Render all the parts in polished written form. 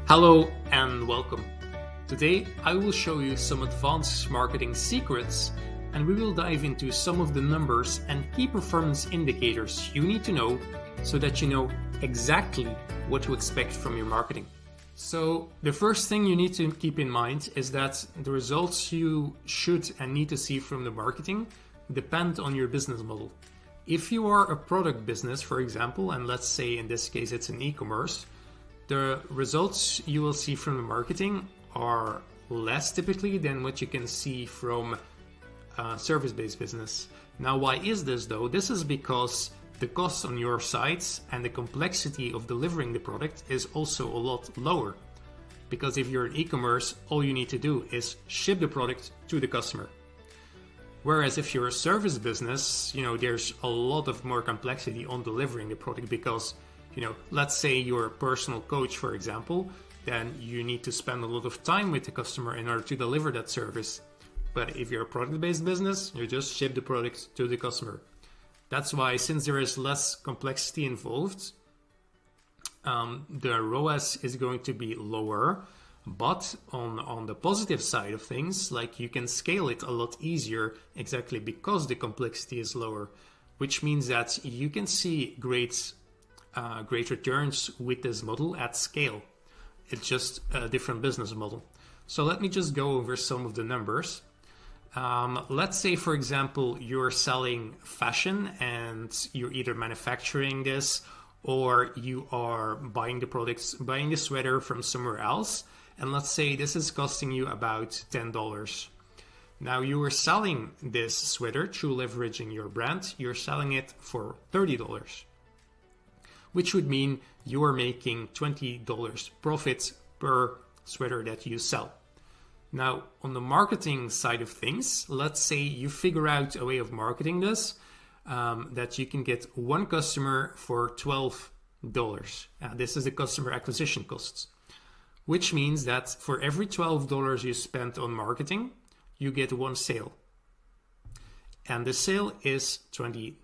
Hello and welcome. Today I will show you some advanced marketing secrets, and we will dive into some of the numbers and key performance indicators you need to know so that you know exactly what to expect from your marketing. So the first thing you need to keep in mind is that the results you should and need to see from the marketing depend on your business model. If you are a product business, for example, and let's say in this case it's an e-commerce, the results you will see from the marketing are less typically than what you can see from a service-based business. Now, why is this though? This is because the cost on your sites and the complexity of delivering the product is also a lot lower. Because if you're an e-commerce, all you need to do is ship the product to the customer. Whereas if you're a service business, there's a lot of more complexity on delivering the product because, let's say you're a personal coach, for example, then you need to spend a lot of time with the customer in order to deliver that service. But if you're a product-based business, you just ship the product to the customer. That's why, since there is less complexity involved, the ROAS is going to be lower. But on the positive side of things, like you can scale it a lot easier exactly because the complexity is lower, which means that you can see great returns with this model at scale. It's just a different business model. So let me just go over some of the numbers. Let's say, for example, you're selling fashion and you're either manufacturing this or you are buying the sweater from somewhere else. And let's say this is costing you about $10. Now you are selling this sweater through leveraging your brand. You're selling it for $30, which would mean you are making $20 profit per sweater that you sell. Now, on the marketing side of things, let's say you figure out a way of marketing this, that you can get one customer for $12. This is the customer acquisition costs, which means that for every $12 you spend on marketing, you get one sale. And the sale is $20.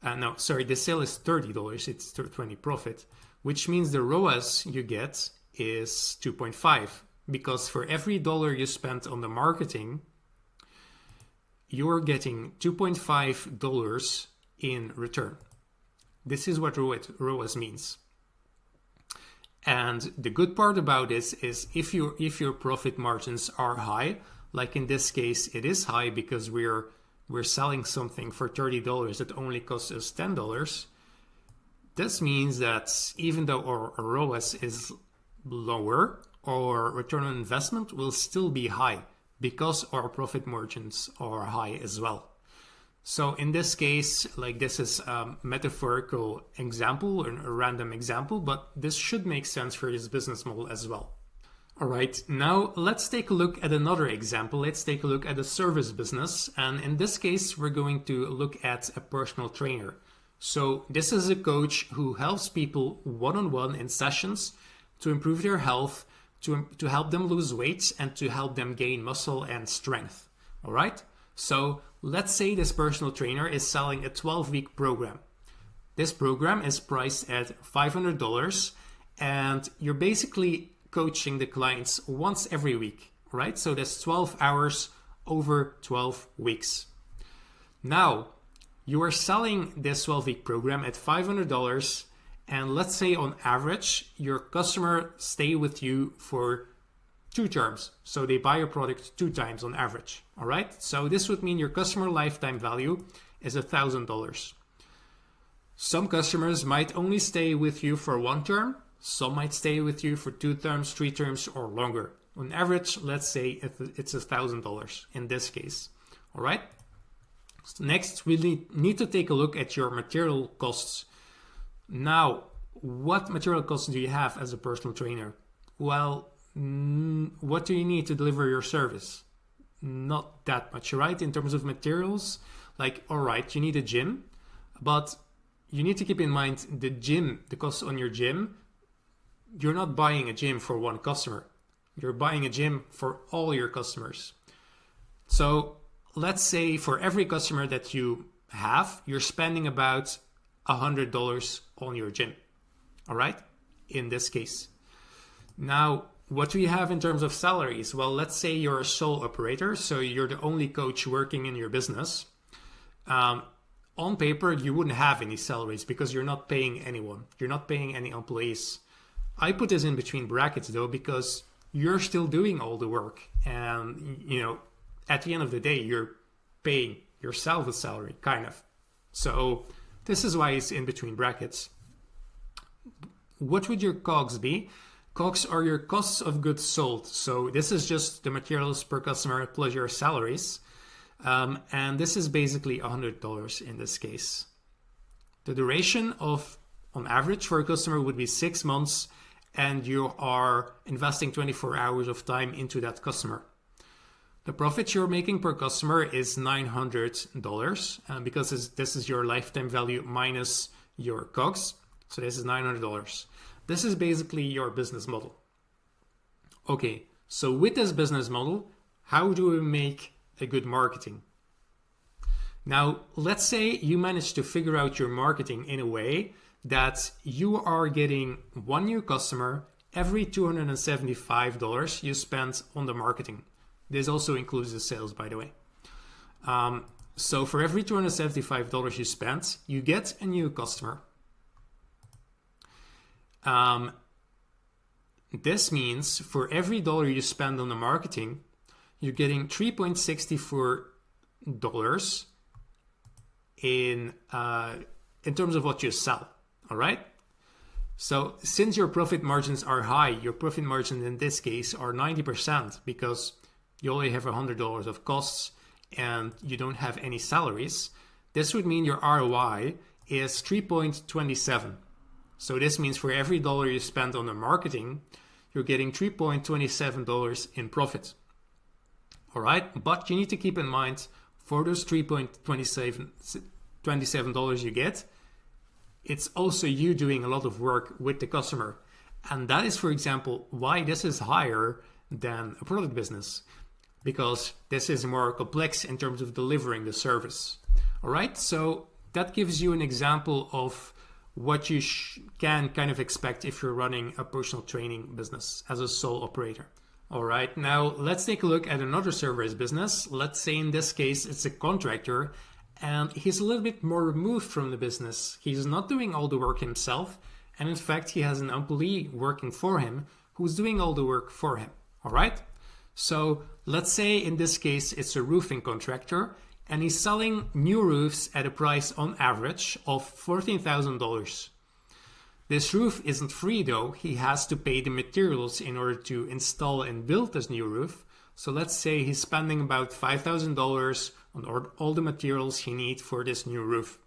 The sale is $30, it's 20 profit, which means the ROAS you get is 2.5, because for every dollar you spent on the marketing, you're getting $2.5 in return. This is what ROAS means. And the good part about this is if your profit margins are high, like in this case, it is high because we're selling something for $30 that only costs us $10. This means that even though our ROAS is lower, our return on investment will still be high because our profit margins are high as well. So in this case, this is a metaphorical example, a random example, but this should make sense for this business model as well. All right, now let's take a look at another example. Let's take a look at a service business. And in this case, we're going to look at a personal trainer. So this is a coach who helps people one-on-one in sessions to improve their health, to help them lose weight, and to help them gain muscle and strength. All right, so let's say this personal trainer is selling a 12-week program. This program is priced at $500, and you're basically coaching the clients once every week, right? So that's 12 hours over 12 weeks. Now, you are selling this 12-week program at $500, and let's say on average, your customer stay with you for 2 terms. So they buy your product 2 times on average, all right? So this would mean your customer lifetime value is $1,000. Some customers might only stay with you for 1 term. Some might stay with you for 2 terms, 3 terms, or longer. On average, let's say it's $1,000 in this case, all right? So next, we need to take a look at your material costs. Now, what material costs do you have as a personal trainer? Well, what do you need to deliver your service? Not that much, right? In terms of materials, all right, you need a gym, but you need to keep in mind the cost on your gym. You're not buying a gym for one customer. You're buying a gym for all your customers. So let's say for every customer that you have, you're spending about $100 on your gym. All right. in this case. Now, what do you have in terms of salaries? Well, let's say you're a sole operator, so you're the only coach working in your business. On paper, you wouldn't have any salaries because you're not paying anyone. You're not paying any employees. I put this in between brackets though, because you're still doing all the work. And, at the end of the day, you're paying yourself a salary, kind of. So this is why it's in between brackets. What would your COGS be? COGS are your costs of goods sold. So this is just the materials per customer plus your salaries. And this is basically $100 in this case. The duration on average for a customer would be 6 months, and you are investing 24 hours of time into that customer. The profit you're making per customer is $900 because this is your lifetime value minus your COGS. So this is $900. This is basically your business model. Okay, so with this business model, how do we make a good marketing? Now, let's say you manage to figure out your marketing in a way that you are getting one new customer every $275 you spend on the marketing. This also includes the sales, by the way. So for every $275 you spend, you get a new customer. This means for every dollar you spend on the marketing, you're getting $3.64 in terms of what you sell. All right. So since your profit margins are high, your profit margins in this case are 90% because you only have $100 of costs and you don't have any salaries. This would mean your ROI is 3.27. So this means for every dollar you spend on the marketing, you're getting $3.27 in profit. All right, but you need to keep in mind for those $3.27 you get, it's also you doing a lot of work with the customer. And that is, for example, why this is higher than a product business, because this is more complex in terms of delivering the service. All right, so that gives you an example of what you can kind of expect if you're running a personal training business as a sole operator. All right, now let's take a look at another service business. Let's say in this case, it's a contractor and he's a little bit more removed from the business. He's not doing all the work himself. And in fact, he has an employee working for him who's doing all the work for him. All right, so let's say in this case, it's a roofing contractor and he's selling new roofs at a price on average of $14,000. This roof isn't free though, he has to pay the materials in order to install and build this new roof. So let's say he's spending about $5,000 on all the materials he needs for this new roof.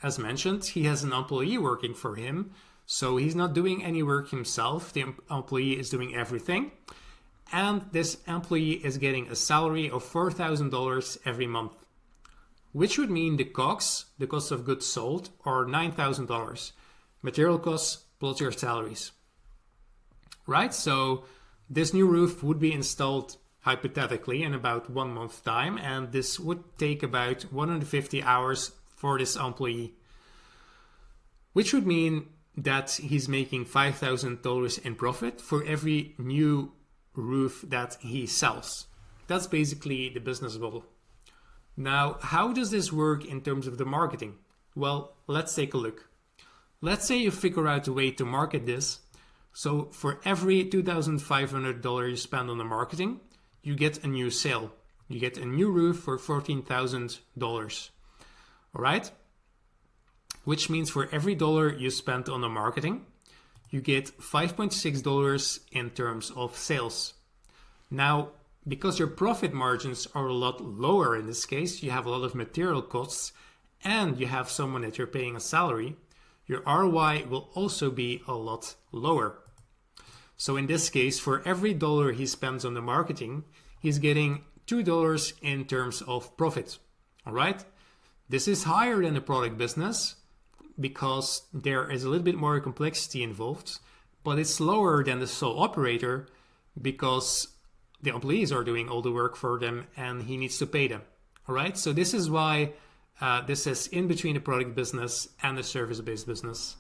As mentioned, he has an employee working for him, so he's not doing any work himself, the employee is doing everything. And this employee is getting a salary of $4,000 every month, which would mean the COGS, the cost of goods sold, are $9,000. Material costs plus your salaries. Right? So this new roof would be installed hypothetically in about 1 month time, and this would take about 150 hours for this employee, which would mean that he's making $5,000 in profit for every new roof that he sells. That's basically the business model. Now, how does this work in terms of the marketing? Well, let's take a look. Let's say you figure out a way to market this. So for every $2,500 you spend on the marketing, you get a new sale. You get a new roof for $14,000. All right? Which means for every dollar you spend on the marketing, you get $5.6 in terms of sales. Now, because your profit margins are a lot lower in this case, you have a lot of material costs, and you have someone that you're paying a salary, your ROI will also be a lot lower. So in this case, for every dollar he spends on the marketing, he's getting $2 in terms of profit. All right? This is higher than the product business because there is a little bit more complexity involved, but it's lower than the sole operator because the employees are doing all the work for them and he needs to pay them. All right? So this is why this is in between the product business and the service-based business.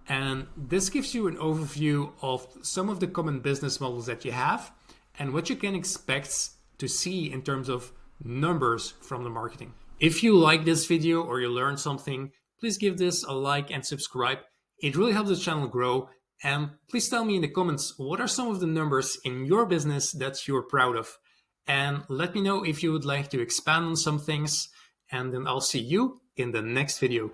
And this gives you an overview of some of the common business models that you have and what you can expect to see in terms of numbers from the marketing. If you like this video or you learned something, please give this a like and subscribe. It really helps the channel grow. And please tell me in the comments, what are some of the numbers in your business that you're proud of? And let me know if you would like to expand on some things. And then I'll see you in the next video.